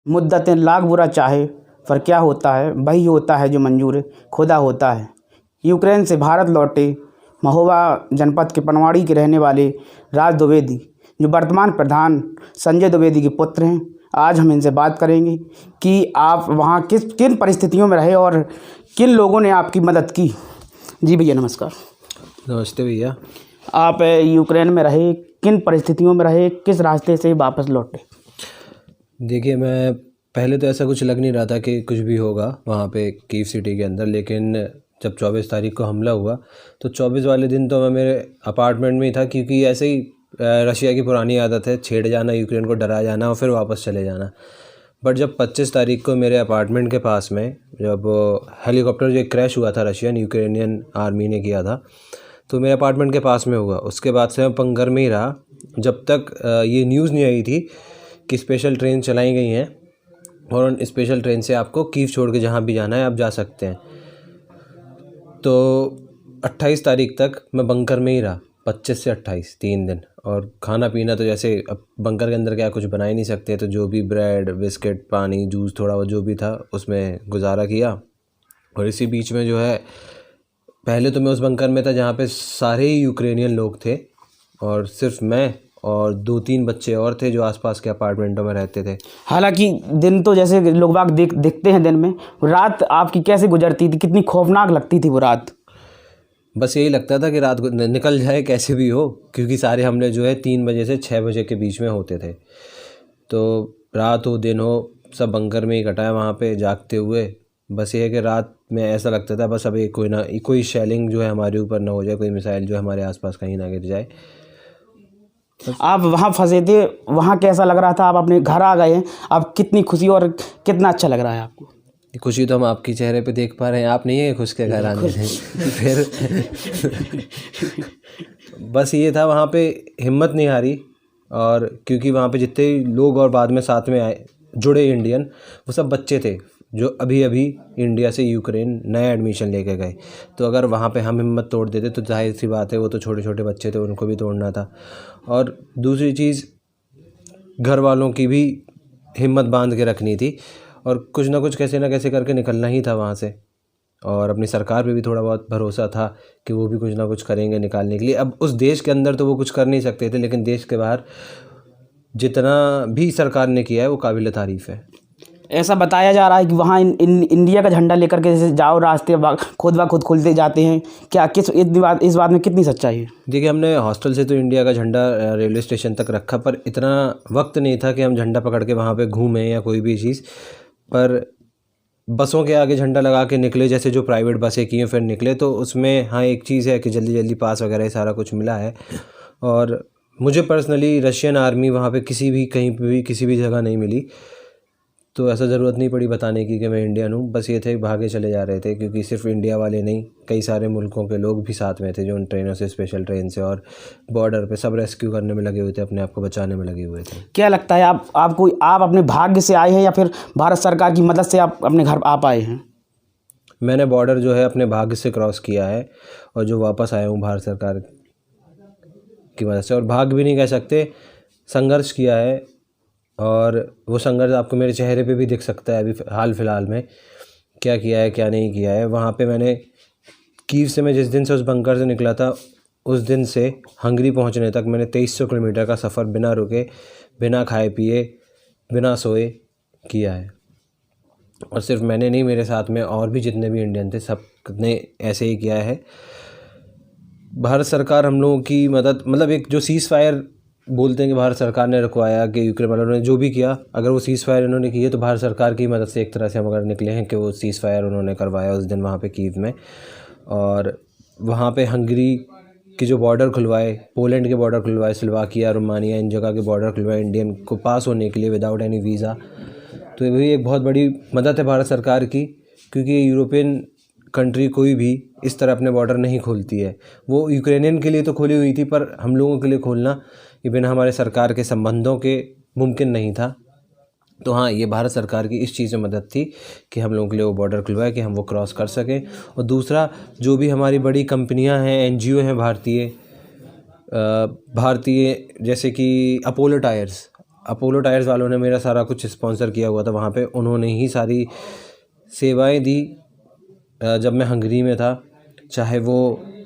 मुद्दतें लाख बुरा चाहे, पर क्या होता है वही होता है जो मंजूर खुदा होता है। यूक्रेन से भारत लौटे महोबा जनपद के पनवाड़ी के रहने वाले राज द्विवेदी, जो वर्तमान प्रधान संजय द्विवेदी के पुत्र हैं, आज हम इनसे बात करेंगे कि आप वहाँ किन परिस्थितियों में रहे और किन लोगों ने आपकी मदद की। जी भैया नमस्कार। नमस्ते भैया। आप यूक्रेन में रहे, किन परिस्थितियों में रहे, किस रास्ते से वापस लौटे? देखिए, मैं पहले तो ऐसा कुछ लग नहीं रहा था कि कुछ भी होगा वहाँ पे कीव सिटी के अंदर, लेकिन जब 24 तारीख को हमला हुआ तो 24 वाले दिन तो मैं मेरे अपार्टमेंट में ही था, क्योंकि ऐसे ही रशिया की पुरानी आदत है छेड़ जाना, यूक्रेन को डरा जाना और फिर वापस चले जाना। बट जब 25 तारीख को मेरे अपार्टमेंट के पास में जब हेलीकॉप्टर जो क्रैश हुआ था रशियन यूक्रेनियन आर्मी ने किया था, तो मेरे अपार्टमेंट के पास में हुआ। उसके बाद से मैं पंगर में ही रहा जब तक ये न्यूज़ नहीं आई थी कि स्पेशल ट्रेन चलाई गई हैं और उन स्पेशल ट्रेन से आपको कीव छोड़ के जहाँ भी जाना है आप जा सकते हैं। तो 28 तारीख तक मैं बंकर में ही रहा, 25 से 28 3 दिन। और खाना पीना तो जैसे अब बंकर के अंदर क्या कुछ बना ही नहीं सकते, तो जो भी ब्रेड बिस्किट पानी जूस थोड़ा वो जो भी था उसमें गुजारा किया। और इसी बीच में जो है, पहले तो मैं उस बंकर में था जहाँ पे सारे ही यूक्रेनियन लोग थे और सिर्फ मैं और 2-3 बच्चे और थे जो आसपास के अपार्टमेंटों में रहते थे। हालांकि दिन तो जैसे लोग बाग देखते हैं दिन में, रात आपकी कैसे गुजरती थी, कितनी खौफनाक लगती थी वो रात? बस यही लगता था कि रात निकल जाए कैसे भी हो, क्योंकि सारे हमले जो है 3 बजे से 6 बजे के बीच में होते थे। तो रात हो दिन हो सब बंकर में ही कटाए वहाँ पे जागते हुए। बस ये है कि रात में ऐसा लगता था बस अभी कोई शेलिंग जो है हमारे ऊपर ना हो जाए, कोई मिसाइल जो है हमारे आसपास कहीं ना गिर जाए। आप वहाँ फंसे थे, वहाँ कैसा लग रहा था? आप अपने घर आ गए हैं, अब कितनी खुशी और कितना अच्छा लग रहा है आपको? खुशी तो हम आपके चेहरे पे देख पा रहे हैं, आप नहीं है खुश के घर आने से। फिर बस ये था, वहाँ पे हिम्मत नहीं हारी। और क्योंकि वहाँ पे जितने लोग और बाद में साथ में आए जुड़े इंडियन, वो सब बच्चे थे जो अभी अभी इंडिया से यूक्रेन नया एडमिशन लेके गए। तो अगर वहाँ पे हम हिम्मत तोड़ देते तो जाहिर सी बात है वो तो छोटे छोटे बच्चे थे, उनको भी तोड़ना था। और दूसरी चीज़, घर वालों की भी हिम्मत बांध के रखनी थी और कुछ ना कुछ कैसे ना कैसे करके निकलना ही था वहाँ से। और अपनी सरकार पे भी थोड़ा बहुत भरोसा था कि वो भी कुछ ना कुछ करेंगे निकालने के लिए। अब उस देश के अंदर तो वो कुछ कर नहीं सकते थे, लेकिन देश के बाहर जितना भी सरकार ने किया है वो काबिल तारीफ़ है। ऐसा बताया जा रहा है कि वहाँ इंडिया का झंडा लेकर के जैसे जाओ, रास्ते खुद ब खुद खुलते जाते हैं, क्या इस बात में कितनी सच्चाई है? देखिए, हमने हॉस्टल से तो इंडिया का झंडा रेलवे स्टेशन तक रखा, पर इतना वक्त नहीं था कि हम झंडा पकड़ के वहाँ पे घूमें या कोई भी चीज़। पर बसों के आगे झंडा लगा के निकले, जैसे जो प्राइवेट बसें की हैं फिर निकले, तो उसमें हाँ एक चीज़ है कि जल्दी जल्दी पास वगैरह ये सारा कुछ मिला है। और मुझे पर्सनली रशियन आर्मी वहाँ पे किसी भी कहीं पे भी किसी भी जगह नहीं मिली, तो ऐसा ज़रूरत नहीं पड़ी बताने की कि मैं इंडियन हूँ। बस ये थे भागे चले जा रहे थे, क्योंकि सिर्फ इंडिया वाले नहीं कई सारे मुल्कों के लोग भी साथ में थे जो उन ट्रेनों से, स्पेशल ट्रेन से और बॉर्डर पे सब रेस्क्यू करने में लगे हुए थे, अपने आप को बचाने में लगे हुए थे। क्या लगता है आप अपने भाग्य से आए हैं या फिर भारत सरकार की मदद से आप अपने घर आ पाए हैं? मैंने बॉर्डर जो है अपने भाग्य से क्रॉस किया है और जो वापस आया हूँ भारत सरकार की मदद से। और भाग्य भी नहीं कह सकते, संघर्ष किया है। और वो संघर्ष आपको मेरे चेहरे पे भी दिख सकता है अभी हाल फिलहाल में, क्या किया है क्या नहीं किया है। वहाँ पे मैंने कीव से, मैं जिस दिन से उस बंकर से निकला था उस दिन से हंगरी पहुँचने तक मैंने 2300 किलोमीटर का सफ़र बिना रुके, बिना खाए पिए, बिना सोए किया है। और सिर्फ मैंने नहीं, मेरे साथ में और भी जितने भी इंडियन थे सब ने ऐसे ही किया है। भारत सरकार हम लोगों की मदद, मतलब एक जो सीज़ फायर बोलते हैं कि भारत सरकार ने रुकवाया, कि यूक्रेन वालों ने जो भी किया, अगर वो सीज़ फायर इन्होंने की है तो भारत सरकार की मदद से एक तरह से हम अगर निकले हैं कि वो सीज़ फायर उन्होंने करवाया उस दिन वहाँ पे कीव में। और वहाँ पे हंगरी के जो बॉर्डर खुलवाए, पोलैंड के बॉर्डर खुलवाए, स्लोवाकिया, रोमानिया, इन जगह के बॉर्डर खुलवाए इंडियन को पास होने के लिए विदाउट एनी वीज़ा। तो ये भी एक बहुत बड़ी मदद है भारत सरकार की, क्योंकि यूरोपियन कंट्री कोई भी इस तरह अपने बॉर्डर नहीं खोलती है। वो यूक्रेनियन के लिए तो खोली हुई थी, पर हम लोगों के लिए खोलना ये बिना हमारे सरकार के संबंधों के मुमकिन नहीं था। तो हाँ, ये भारत सरकार की इस चीज़ में मदद थी कि हम लोगों के लिए वो बॉर्डर खुलवाए कि हम वो क्रॉस कर सकें। और दूसरा, जो भी हमारी बड़ी कंपनियां हैं, एनजीओ हैं भारतीय, जैसे कि अपोलो टायर्स, अपोलो टायर्स वालों ने मेरा सारा कुछ स्पॉन्सर किया हुआ था वहाँ पे, उन्होंने ही सारी सेवाएं दी। जब मैं हंगरी में था, चाहे वो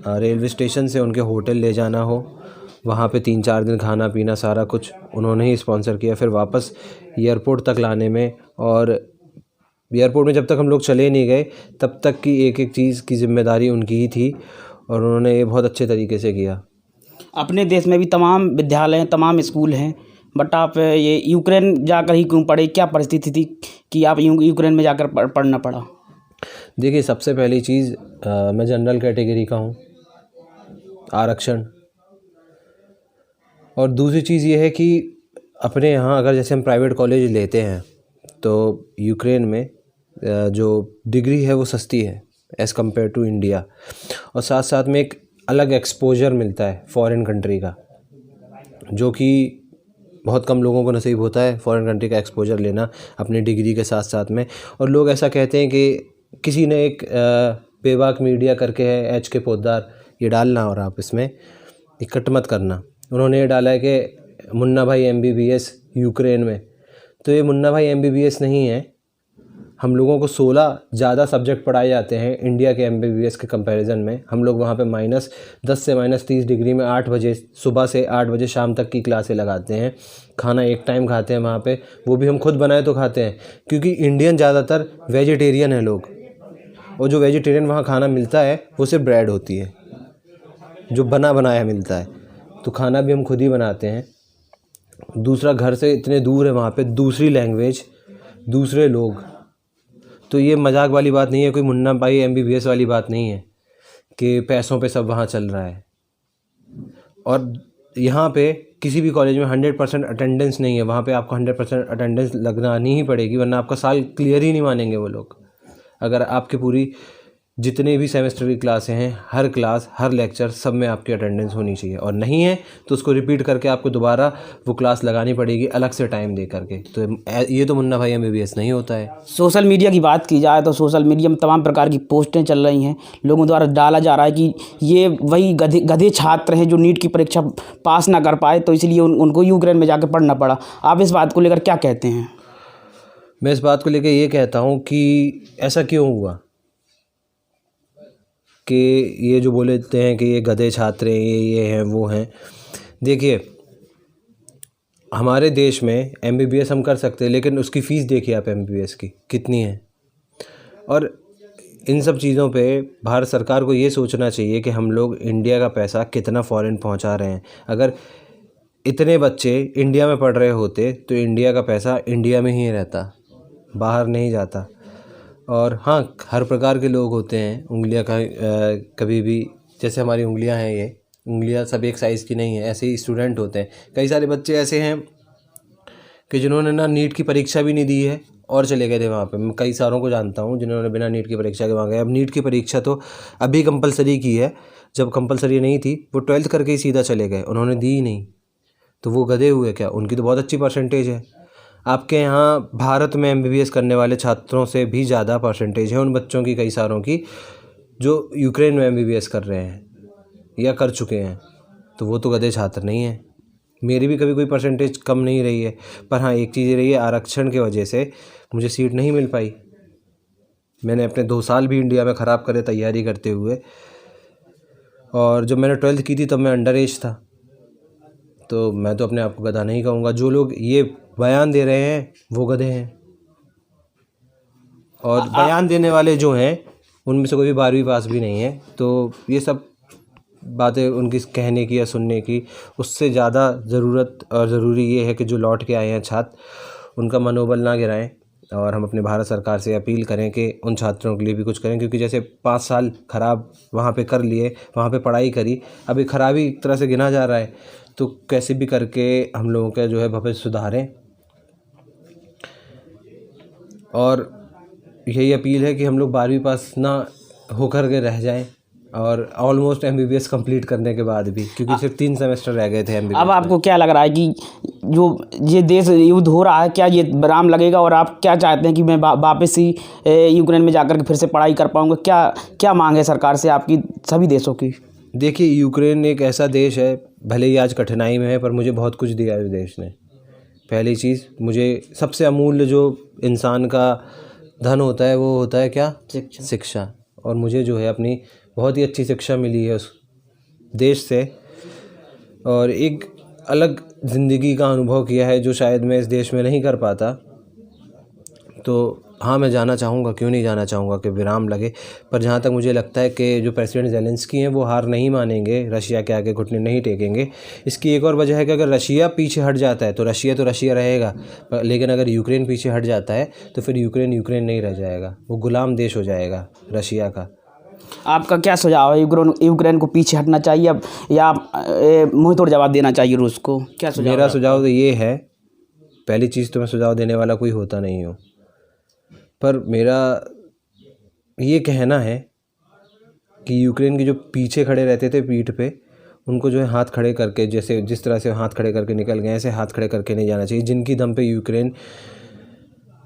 रेलवे स्टेशन से उनके होटल ले जाना हो, वहाँ पे 3-4 दिन खाना पीना सारा कुछ उन्होंने ही स्पॉन्सर किया। फिर वापस एयरपोर्ट तक लाने में, और एयरपोर्ट में जब तक हम लोग चले नहीं गए तब तक की एक एक चीज़ की जिम्मेदारी उनकी ही थी, और उन्होंने ये बहुत अच्छे तरीके से किया। अपने देश में भी तमाम विद्यालय हैं, तमाम स्कूल हैं, बट आप ये यूक्रेन जाकर ही क्यों पढ़े? क्या परिस्थिति थी कि आप यूक्रेन में जाकर पढ़ना पड़ा? देखिए, सबसे पहली चीज़, मैं जनरल कैटेगरी का हूँ, आरक्षण। और दूसरी चीज़ ये है कि अपने यहाँ अगर जैसे हम प्राइवेट कॉलेज लेते हैं तो यूक्रेन में जो डिग्री है वो सस्ती है एज़ कम्पेयर टू इंडिया, और साथ साथ में एक अलग एक्सपोजर मिलता है फॉरेन कंट्री का, जो कि बहुत कम लोगों को नसीब होता है फॉरेन कंट्री का एक्सपोजर लेना अपनी डिग्री के साथ साथ में। और लोग ऐसा कहते हैं कि किसी ने एक बेबाक मीडिया करके है, एच के पोद्दार, ये डालना और आप इसमें इकट्ठ मत करना, उन्होंने ये डाला है कि मुन्ना भाई MBBS यूक्रेन में। तो ये मुन्ना भाई MBBS नहीं है। हम लोगों को 16 ज़्यादा सब्जेक्ट पढ़ाए जाते हैं इंडिया के MBBS के कंपैरिजन में। हम लोग वहाँ पे -10 से -30 डिग्री में 8 बजे सुबह से 8 बजे शाम तक की क्लासें लगाते हैं। खाना एक टाइम खाते हैं वहाँ पे, वो भी हम खुद बनाए तो खाते हैं, क्योंकि इंडियन ज़्यादातर वेजिटेरियन हैं लोग, और जो वेजिटेरियन वहाँ खाना मिलता है वो सिर्फ ब्रेड होती है जो बना बनाया मिलता है। तो खाना भी हम खुद ही बनाते हैं। दूसरा, घर से इतने दूर है वहाँ पे, दूसरी लैंग्वेज, दूसरे लोग। तो ये मजाक वाली बात नहीं है, कोई मुन्ना भाई MBBS वाली बात नहीं है कि पैसों पे सब वहाँ चल रहा है। और यहाँ पे किसी भी कॉलेज में 100% अटेंडेंस नहीं है, वहाँ पे आपको 100% अटेंडेंस लगानी ही पड़ेगी, वरना आपका साल क्लियर ही नहीं मानेंगे वो लोग। अगर आपके पूरी जितने भी सेमेस्टर की क्लासें हैं, हर क्लास, हर लेक्चर, सब में आपकी अटेंडेंस होनी चाहिए, और नहीं है तो उसको रिपीट करके आपको दोबारा वो क्लास लगानी पड़ेगी अलग से टाइम दे करके। तो ये तो मुन्ना भाई MBBS नहीं होता है। सोशल मीडिया की बात की जाए तो सोशल मीडिया में तमाम प्रकार की पोस्टें चल रही हैं, लोगों द्वारा डाला जा रहा है कि ये वही गधे छात्र हैं जो नीट की परीक्षा पास ना कर पाए, तो इसलिए उनको यूक्रेन में जाकर पढ़ना पड़ा। आप इस बात को लेकर क्या कहते हैं? मैं इस बात को लेकर ये कहता हूँ कि ऐसा क्यों हुआ कि ये जो बोलते हैं कि ये गधे छात्र हैं, ये हैं, वो हैं। देखिए, हमारे देश में MBBS हम कर सकते हैं, लेकिन उसकी फ़ीस देखिए आप MBBS की कितनी है। और इन सब चीज़ों पे भारत सरकार को ये सोचना चाहिए कि हम लोग इंडिया का पैसा कितना फ़ॉरेन पहुंचा रहे हैं। अगर इतने बच्चे इंडिया में पढ़ रहे होते तो इंडिया का पैसा इंडिया में ही रहता, बाहर नहीं जाता। और हाँ, हर प्रकार के लोग होते हैं, उंगलियां का कभी भी, जैसे हमारी उंगलियां हैं, ये उंगलियां सब एक साइज़ की नहीं है, ऐसे ही स्टूडेंट होते हैं। कई सारे बच्चे ऐसे हैं कि जिन्होंने ना नीट की परीक्षा भी नहीं दी है और चले गए थे वहाँ पे। मैं कई सारों को जानता हूँ जिन्होंने बिना नीट की परीक्षा के वहाँ गए। अब नीट की परीक्षा तो अभी कंपलसरी की है, जब कंपलसरी नहीं थी वो 12th करके ही सीधा चले गए, उन्होंने दी ही नहीं। तो वो गधे हुए क्या? उनकी तो बहुत अच्छी परसेंटेज है। आपके यहाँ भारत में MBBS करने वाले छात्रों से भी ज़्यादा परसेंटेज है उन बच्चों की, कई सारों की, जो यूक्रेन में MBBS कर रहे हैं या कर चुके हैं। तो वो तो गधे छात्र नहीं हैं। मेरी भी कभी कोई परसेंटेज कम नहीं रही है, पर हाँ, एक चीज़ रही है, आरक्षण की वजह से मुझे सीट नहीं मिल पाई। मैंने अपने 2 साल भी इंडिया में ख़राब करे तैयारी करते हुए, और जब मैंने 12th की थी तब मैं अंडर एज था। तो मैं तो अपने आप को गधा नहीं कहूँगा। जो लोग ये बयान दे रहे हैं वो गधे हैं, और बयान देने वाले जो हैं उनमें से कोई भी 12वीं पास भी नहीं है। तो ये सब बातें उनकी कहने की या सुनने की, उससे ज़्यादा ज़रूरत और ज़रूरी ये है कि जो लौट के आए हैं छात्र, उनका मनोबल ना गिराएं, और हम अपने भारत सरकार से अपील करें कि उन छात्रों के लिए भी कुछ करें। क्योंकि जैसे 5 साल ख़राब वहाँ पे कर लिए, वहाँ पे पढ़ाई करी, अभी खराबी एक तरह से गिना जा रहा है। तो कैसे भी करके हम लोगों का जो है भविष्य सुधारें, और यही अपील है कि हम लोग 12वीं पास ना होकर के रह जाएं, और ऑलमोस्ट MBBS कंप्लीट करने के बाद भी, क्योंकि सिर्फ 3 सेमेस्टर रह गए थे MBBS। अब आपको क्या लग रहा है कि जो ये देश युद्ध हो रहा है, क्या ये विराम लगेगा, और आप क्या चाहते हैं कि मैं वापस ही यूक्रेन में जाकर के फिर से पढ़ाई कर पाऊँगा? क्या मांग है सरकार से आपकी, सभी देशों की? देखिए, यूक्रेन एक ऐसा देश है, भले ही आज कठिनाई में है, पर मुझे बहुत कुछ दिया है इस देश ने। पहली चीज़, मुझे सबसे अमूल्य जो इंसान का धन होता है वो होता है क्या? शिक्षा। और मुझे जो है अपनी बहुत ही अच्छी शिक्षा मिली है उस देश से, और एक अलग ज़िंदगी का अनुभव किया है जो शायद मैं इस देश में नहीं कर पाता। तो हाँ, मैं जाना चाहूँगा, क्यों नहीं जाना चाहूँगा कि विराम लगे। पर जहाँ तक मुझे लगता है कि जो प्रेसिडेंट ज़ेलेंस्की हैं वो हार नहीं मानेंगे, रशिया के आगे घुटने नहीं टेकेंगे। इसकी एक और वजह है कि अगर रशिया पीछे हट जाता है तो रशिया रहेगा, लेकिन अगर यूक्रेन पीछे हट जाता है तो फिर यूक्रेन नहीं रह जाएगा, वो गुलाम देश हो जाएगा रशिया का। आपका क्या सुझाव है? यूक्रेन को पीछे हटना चाहिए या मुंह तोड़ जवाब देना चाहिए रूस को? क्या सुझाव? मेरा सुझाव तो ये है, पहली चीज़ तो मैं सुझाव देने वाला कोई होता नहीं हूँ, पर मेरा ये कहना है कि यूक्रेन के जो पीछे खड़े रहते थे पीठ पे, उनको जो है हाथ खड़े करके, जैसे जिस तरह से हाथ खड़े करके निकल गए ऐसे हाथ खड़े करके नहीं जाना चाहिए। जिनकी दम पे यूक्रेन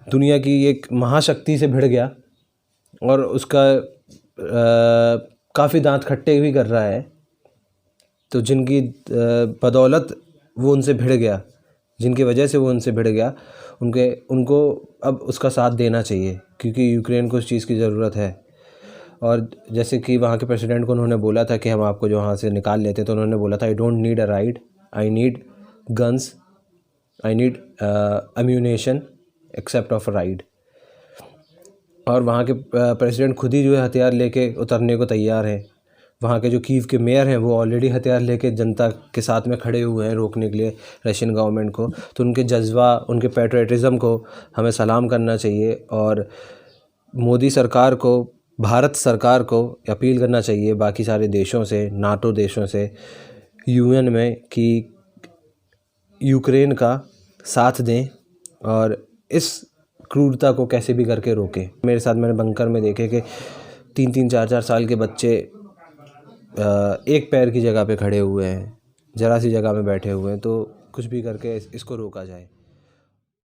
दुनिया की एक महाशक्ति से भिड़ गया और उसका काफ़ी दांत खट्टे भी कर रहा है, तो जिनकी बदौलत वो उनसे भिड़ गया, जिनकी वजह से वो उनसे भिड़ गया, उनको अब उसका साथ देना चाहिए, क्योंकि यूक्रेन को उस चीज़ की ज़रूरत है। और जैसे कि वहाँ के प्रेसिडेंट को उन्होंने बोला था कि हम आपको जो वहाँ से निकाल लेते, तो उन्होंने बोला था, I don't need a ride, I need guns, I need ammunition except of ride. और वहाँ के प्रेसिडेंट खुद ही जो है हथियार लेके उतरने को तैयार हैं। वहाँ के जो कीव के मेयर हैं वो ऑलरेडी हथियार लेके जनता के साथ में खड़े हुए हैं रोकने के लिए रशियन गवर्नमेंट को। तो उनके जज्बा, उनके पैट्रियटिज़म को हमें सलाम करना चाहिए, और मोदी सरकार को, भारत सरकार को अपील करना चाहिए बाकी सारे देशों से, नाटो देशों से, यूएन में, कि यूक्रेन का साथ दें और इस क्रूरता को कैसे भी करके रोकें। मेरे साथ मैंने बंकर में देखे कि 3-3, 4-4 साल के बच्चे एक पैर की जगह पे खड़े हुए हैं, ज़रा सी जगह में बैठे हुए हैं। तो कुछ भी करके इसको रोका जाए।